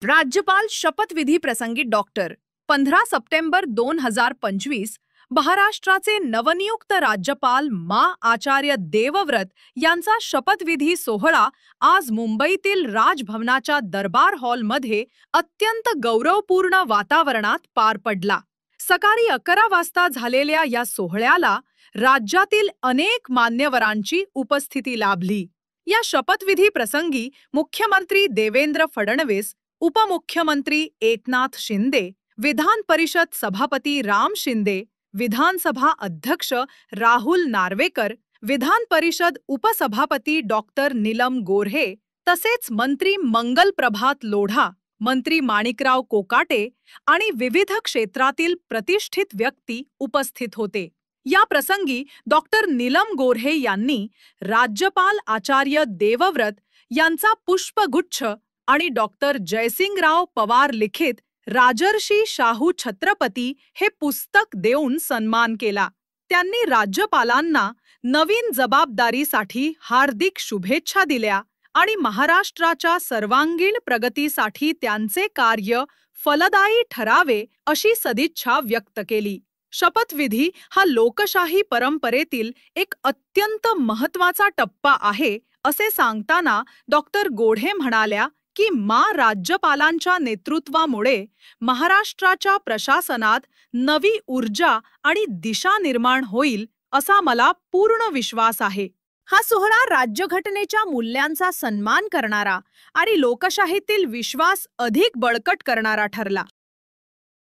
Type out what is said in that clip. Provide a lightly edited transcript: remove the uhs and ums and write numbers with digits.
राज्यपाल शपथविधी प्रसंगी डॉक्टर 15 सप्टेंबर 2025 महाराष्ट्राचे नवनियुक्त राज्यपाल मा आचार्य देवव्रत यांचा शपथविधी सोहळा आज मुंबईतील राजभवनाच्या दरबार हॉलमध्ये अत्यंत गौरवपूर्ण वातावरणात पार पडला। सकाळी 11 वाजता झालेल्या या सोहळ्याला राज्यातील अनेक मान्यवरांची उपस्थिती लाभली। या शपथविधी प्रसंगी मुख्यमंत्री देवेंद्र फडणवीस, उपमुख्यमंत्री एकनाथ शिंदे, विधान परिषद सभापती राम शिंदे, विधानसभा अध्यक्ष राहुल नार्वेकर, विधान परिषद उपसभापती डॉक्टर नीलम गोऱ्हे तसेच मंत्री मंगल प्रभात लोढा, मंत्री माणिकराव कोकाटे आणि विविध क्षेत्रातील प्रतिष्ठित व्यक्ती उपस्थित होते। या प्रसंगी डॉक्टर नीलम गोऱ्हे यांनी राज्यपाल आचार्य देवव्रत यांचा पुष्पगुच्छ आणि डॉक्टर जयसिंगराव पवार लिखित राजर्षी शाहू छत्रपती हे पुस्तक देऊन सन्मान केला। त्यांनी राज्यपालांना नवीन जबाबदारीसाठी हार्दिक शुभेच्छा दिल्या आणि महाराष्ट्राच्या सर्वांगीण प्रगतीसाठी त्यांचे कार्य फलदायी ठरावे अशी सदिच्छा व्यक्त केली। शपथविधी हा लोकशाही परंपरेतील एक अत्यंत महत्त्वाचा टप्पा आहे असे सांगताना डॉक्टर गोऱ्हे म्हणाल्या की राज्यपालांच्या नेतृत्वामुळे महाराष्ट्राच्या प्रशासनात नवी ऊर्जा आणि दिशा निर्माण होईल असा मला पूर्ण विश्वास आहे। हा सोहळा राज्यघटनेच्या मूल्यांचा सन्मान करणारा आणि लोकशाहीतील विश्वास अधिक बळकट करणारा ठरला।